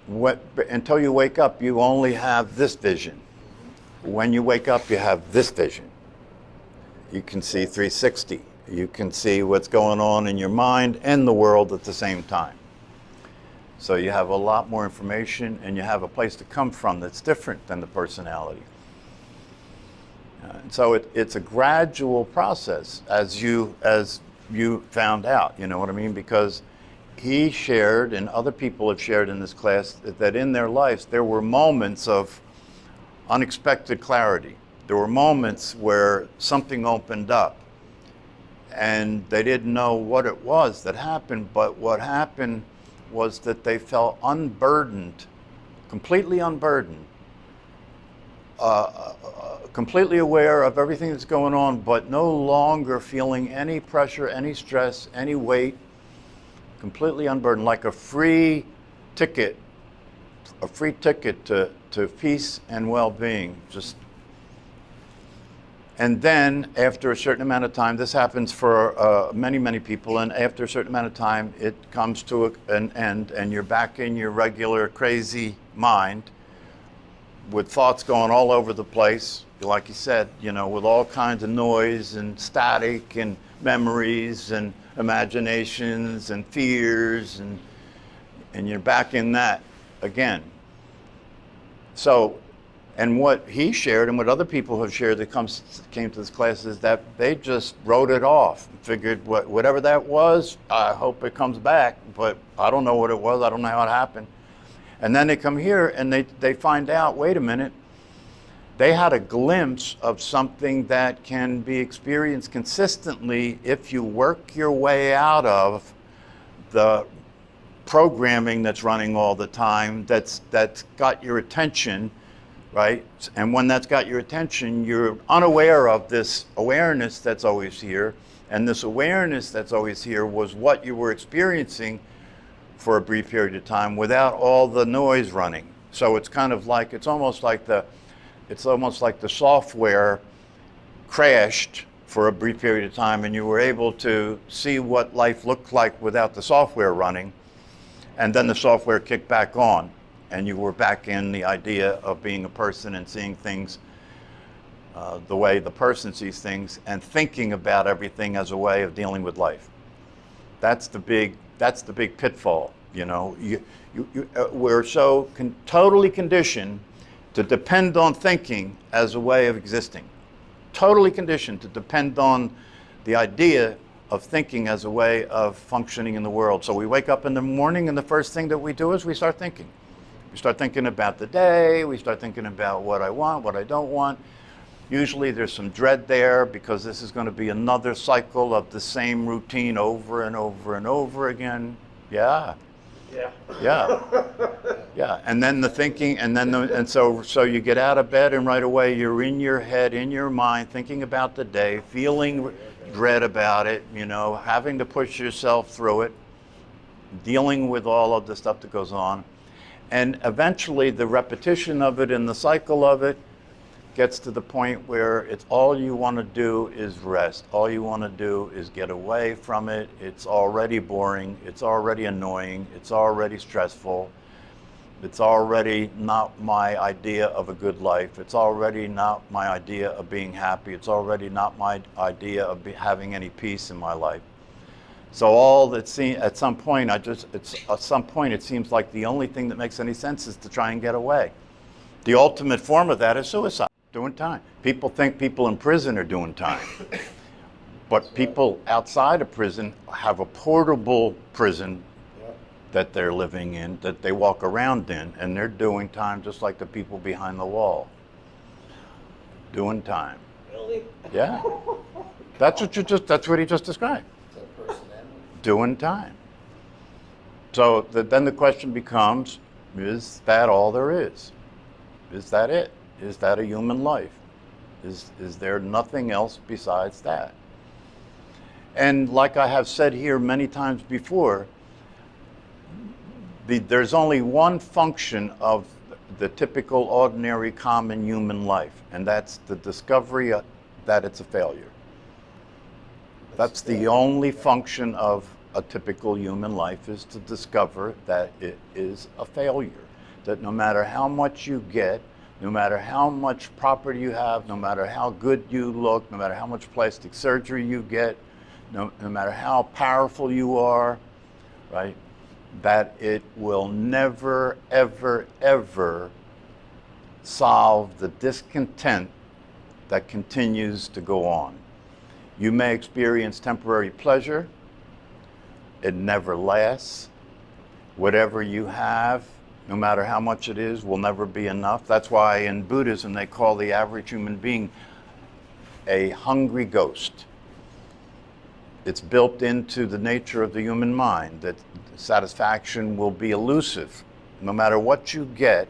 Until you wake up, you only have this vision. When you wake up, you have this vision. You can see 360. You can see what's going on in your mind and the world at the same time. So you have a lot more information, and you have a place to come from that's different than the personality. And so it's a gradual process, as you found out, you know what I mean? Because he shared, and other people have shared in this class, that in their lives there were moments of unexpected clarity. There were moments where something opened up, and they didn't know what it was that happened, but what happened was that they felt unburdened, completely unburdened, completely aware of everything that's going on, but no longer feeling any pressure, any stress, any weight, completely unburdened, like a free ticket to peace and well-being. And then after a certain amount of time, this happens for many people, and after a certain amount of time, it comes to an end, and you're back in your regular crazy mind with thoughts going all over the place, like you said, you know, with all kinds of noise and static and memories and imaginations and fears, and you're back in that again. So, and what he shared and what other people have shared that came to this class is that they just wrote it off, figured whatever that was, I hope it comes back, but I don't know what it was, I don't know how it happened. And then they come here and they find out, wait a minute, they had a glimpse of something that can be experienced consistently if you work your way out of the programming that's running all the time, that's got your attention, right? And when that's got your attention, you're unaware of this awareness that's always here. And this awareness that's always here was what you were experiencing for a brief period of time without all the noise running. So it's kind of like, it's almost like the software crashed for a brief period of time, and you were able to see what life looked like without the software running. And then the software kicked back on, and you were back in the idea of being a person and seeing things the way the person sees things, and thinking about everything as a way of dealing with life. That's the big pitfall. You know, we're so totally conditioned to depend on thinking as a way of existing. Totally conditioned to depend on the idea of thinking as a way of functioning in the world. So we wake up in the morning, and the first thing that we do is we start thinking. We start thinking about the day, we start thinking about what I want, what I don't want. Usually there's some dread there because this is going to be another cycle of the same routine over and over and over again. Yeah. And then the thinking, and so you get out of bed, and right away you're in your head, in your mind, thinking about the day, feeling dread about it, you know, having to push yourself through it, dealing with all of the stuff that goes on. And eventually the repetition of it and the cycle of it gets to the point where it's all you want to do is rest. All you want to do is get away from it. It's already boring. It's already annoying. It's already stressful. It's already not my idea of a good life. It's already not my idea of being happy. It's already not my idea of having any peace in my life. So all that at some point it seems like the only thing that makes any sense is to try and get away. The ultimate form of that is suicide. Doing time. People think people in prison are doing time. But people outside of prison have a portable prison that they're living in, that they walk around in, and they're doing time just like the people behind the wall. Doing time. Really? Yeah. That's what he just described. Doing time. So then the question becomes, is that all there is? Is that it? Is that a human life? Is there nothing else besides that? And like I have said here many times before, there's only one function of the typical, ordinary, common human life, and that's the discovery that it's a failure. That's the only function of a typical human life, is to discover that it is a failure. that no matter how much you get, no matter how much property you have, no matter how good you look, no matter how much plastic surgery you get, no matter how powerful you are, right, that it will never, ever, ever solve the discontent that continues to go on. You may experience temporary pleasure. It never lasts. Whatever you have, no matter how much it is, will never be enough. That's why in Buddhism they call the average human being a hungry ghost. It's built into the nature of the human mind that satisfaction will be elusive. No matter what you get,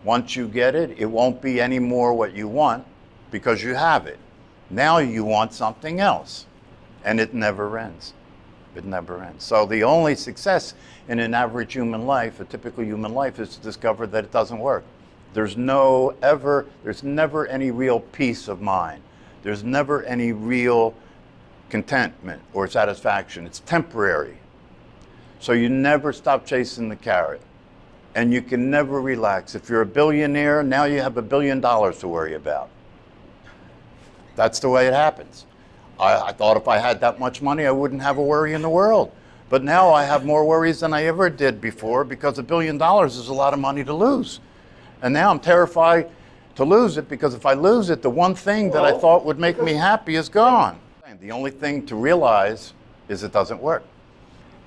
once you get it, it won't be any more what you want because you have it. Now you want something else, and it never ends. It never ends. So the only success in an average human life, a typical human life, is to discover that it doesn't work. There's never any real peace of mind. There's never any real contentment or satisfaction. It's temporary. So you never stop chasing the carrot. And you can never relax. If you're a billionaire, now you have $1 billion to worry about. That's the way it happens. I thought if I had that much money, I wouldn't have a worry in the world. But now I have more worries than I ever did before because $1 billion is a lot of money to lose. And now I'm terrified to lose it because if I lose it, the one thing that I thought would make me happy is gone. The only thing to realize is it doesn't work.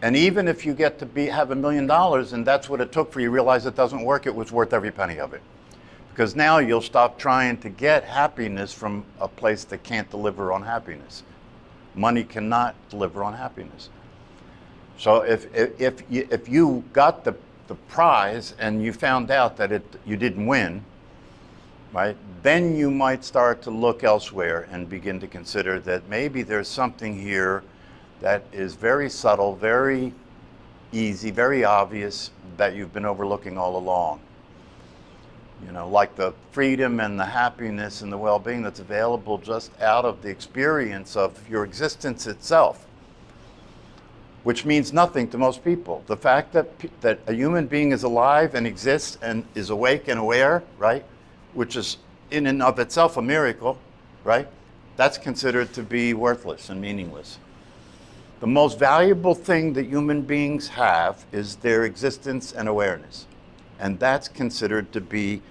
And even if you get to have $1 million and that's what it took for you to realize it doesn't work, it was worth every penny of it. Because now you'll stop trying to get happiness from a place that can't deliver on happiness. Money cannot deliver on happiness. So if you got the prize and you found out that you didn't win, right, then you might start to look elsewhere and begin to consider that maybe there's something here that is very subtle, very easy, very obvious that you've been overlooking all along. You know, like the freedom and the happiness and the well-being that's available just out of the experience of your existence itself, which means nothing to most people. The fact that a human being is alive and exists and is awake and aware, right, which is in and of itself a miracle, right, that's considered to be worthless and meaningless. The most valuable thing that human beings have is their existence and awareness. And that's considered to be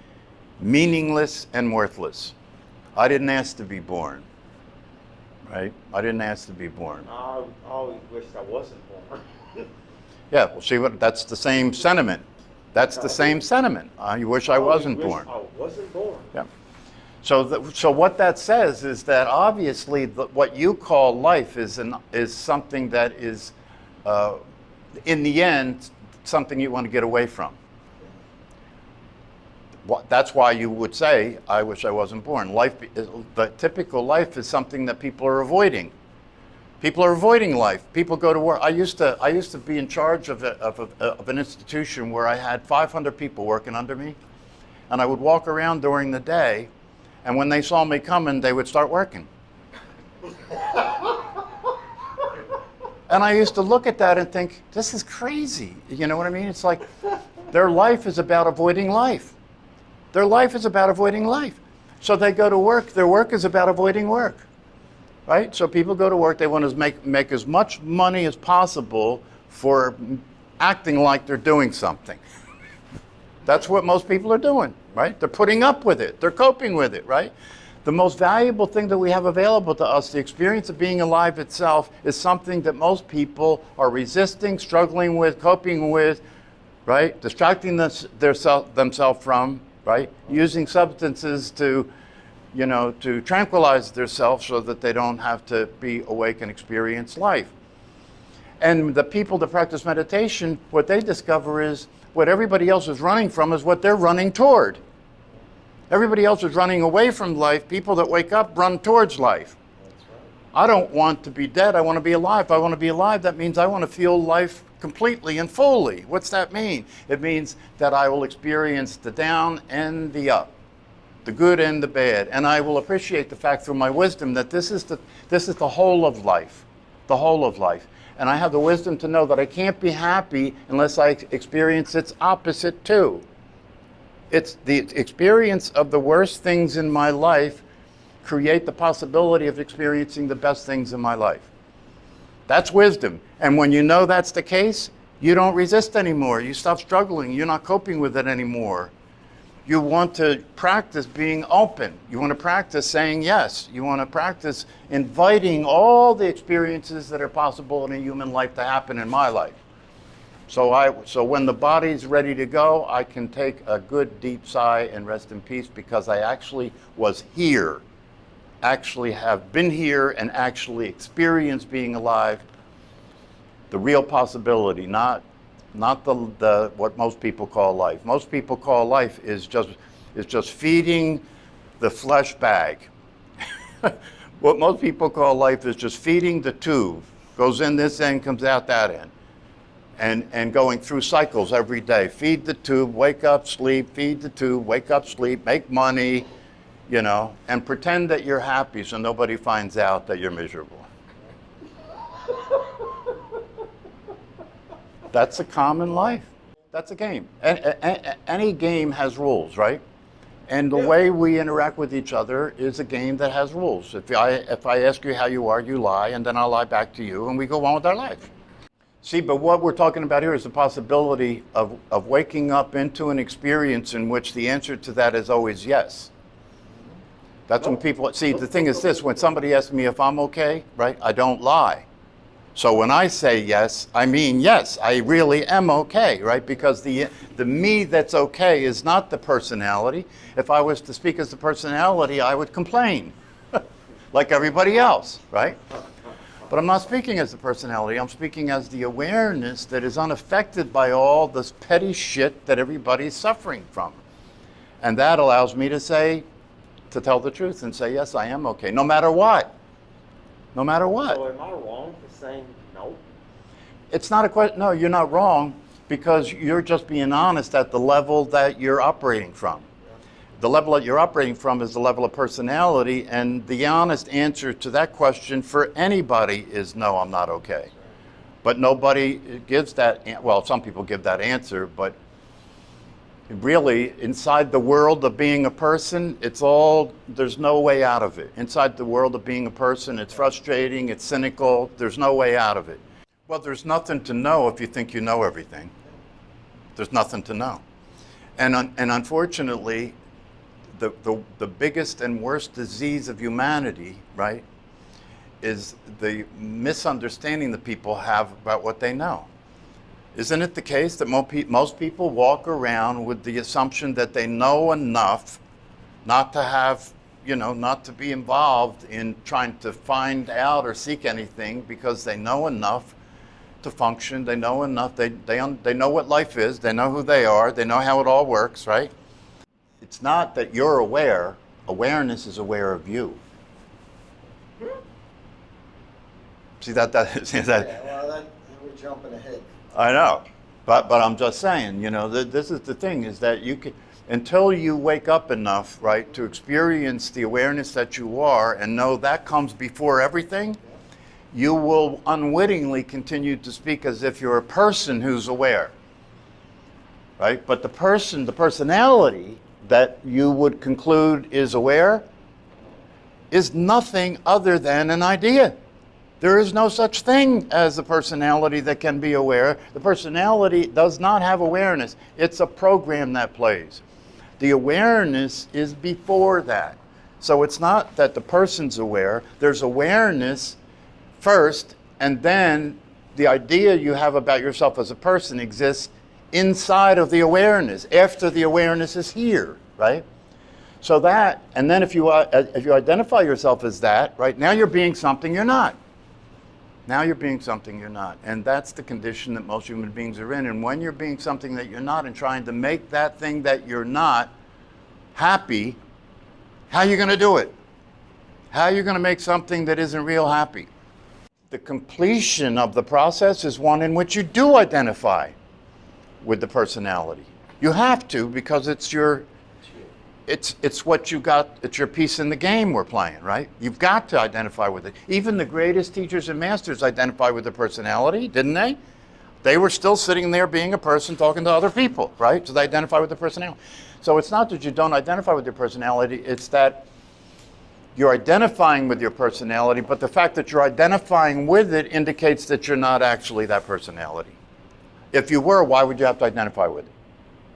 meaningless and worthless. I didn't ask to be born, right? I didn't ask to be born. I always wished I wasn't born. Yeah, well, see, that's the same sentiment. That's the same sentiment. I wish I wasn't born. I wasn't born. Yeah. So what that says is that obviously what you call life is something that is, in the end, something you want to get away from. That's why you would say, I wish I wasn't born. The typical life is something that people are avoiding. People are avoiding life. People go to work. I used to be in charge of an institution where I had 500 people working under me, and I would walk around during the day, and when they saw me coming, they would start working. And I used to look at that and think, this is crazy. You know what I mean? It's like their life is about avoiding life. Their life is about avoiding life. So they go to work. Their work is about avoiding work, right? So people go to work. They want to make as much money as possible for acting like they're doing something. That's what most people are doing, right? They're putting up with it. They're coping with it, right? The most valuable thing that we have available to us, the experience of being alive itself, is something that most people are resisting, struggling with, coping with, right? Distracting themselves from, right? Using substances to tranquilize themselves so that they don't have to be awake and experience life. And the people that practice meditation, what they discover is what everybody else is running from is what they're running toward. Everybody else is running away from life. People that wake up run towards life. That's right. I don't want to be dead. I want to be alive. If I want to be alive, that means I want to feel life completely and fully. What's that mean? It means that I will experience the down and the up, the good and the bad, and I will appreciate the fact through my wisdom that this is the whole of life, the whole of life. And I have the wisdom to know that I can't be happy unless I experience its opposite too. It's the experience of the worst things in my life create the possibility of experiencing the best things in my life. That's wisdom. And when you know that's the case, you don't resist anymore. You stop struggling. You're not coping with it anymore. You want to practice being open. You want to practice saying yes. You want to practice inviting all the experiences that are possible in a human life to happen in my life. So when the body's ready to go, I can take a good deep sigh and rest in peace because I actually was here, actually have been here and actually experienced being alive. The real possibility, not the what most people call life. Most people call life is just feeding the flesh bag. What most people call life is just feeding the tube. Goes in this end, comes out that end. And going through cycles every day. Feed the tube, wake up, sleep, feed the tube, wake up, sleep, make money, you know, and pretend that you're happy so nobody finds out that you're miserable. That's a common life. That's a game. Any game has rules, right? And the way we interact with each other is a game that has rules. If I ask you how you are, you lie, and then I'll lie back to you, and we go on with our life. See, but what we're talking about here is the possibility of waking up into an experience in which the answer to that is always yes. That's when people, see, the thing is this, when somebody asks me if I'm okay, right, I don't lie. So when I say yes, I mean yes, I really am okay, right? Because the me that's okay is not the personality. If I was to speak as the personality, I would complain, like everybody else, right? But I'm not speaking as the personality, I'm speaking as the awareness that is unaffected by all this petty shit that everybody's suffering from. And that allows me to tell the truth and say, yes, I am okay, no matter what. No matter what. So am I wrong for saying no? It's not a question, no, you're not wrong, because you're just being honest at the level that you're operating from. The level that you're operating from is the level of personality, and the honest answer to that question for anybody is no, I'm not okay. But nobody gives that, well, some people give that answer, but really, inside the world of being a person, there's no way out of it. Inside the world of being a person, it's frustrating, it's cynical, there's no way out of it. Well, there's nothing to know if you think you know everything. There's nothing to know. And unfortunately, the biggest and worst disease of humanity, right, is the misunderstanding that people have about what they know. Isn't it the case that most people walk around with the assumption that they know enough not to have, not to be involved in trying to find out or seek anything because they know enough to function, they know enough, they know what life is, they know who they are, they know how it all works, right? It's not that you're aware, awareness is aware of you. See that? Yeah, well, we're jumping ahead. I know, but I'm just saying, this is the thing, is that you can, until you wake up enough, right, to experience the awareness that you are and know that comes before everything, you will unwittingly continue to speak as if you're a person who's aware, right? But the personality that you would conclude is aware is nothing other than an idea. There is no such thing as a personality that can be aware. The personality does not have awareness. It's a program that plays. The awareness is before that. So it's not that the person's aware. There's awareness first, and then the idea you have about yourself as a person exists inside of the awareness, after the awareness is here, right? So that, and then if you identify yourself as that, right, now you're being something you're not. Now you're being something you're not. And that's the condition that most human beings are in. And when you're being something that you're not and trying to make that thing that you're not happy, how are you going to do it? How are you going to make something that isn't real happy? The completion of the process is one in which you do identify with the personality. You have to, because it's what you got, it's your piece in the game we're playing, right? You've got to identify with it. Even the greatest teachers and masters identify with the personality, didn't they? They were still sitting there being a person talking to other people, right? So they identify with their personality. So it's not that you don't identify with your personality, it's that you're identifying with your personality, but the fact that you're identifying with it indicates that you're not actually that personality. If you were, why would you have to identify with it?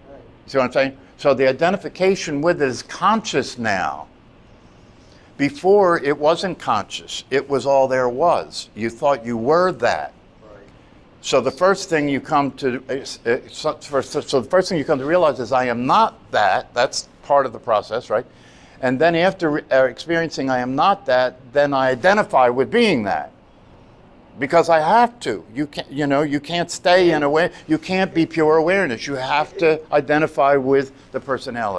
Right. See what I'm saying? So the identification with it is conscious now. Before, it wasn't conscious. It was all there was. You thought you were that. Right. So the first thing you come to, so the first thing you come to realize is I am not that. That's part of the process, right? And then after experiencing I am not that, then I identify with being that. Because I have to. You can't, you can't stay in a way. You can't be pure awareness. You have to identify with the personality.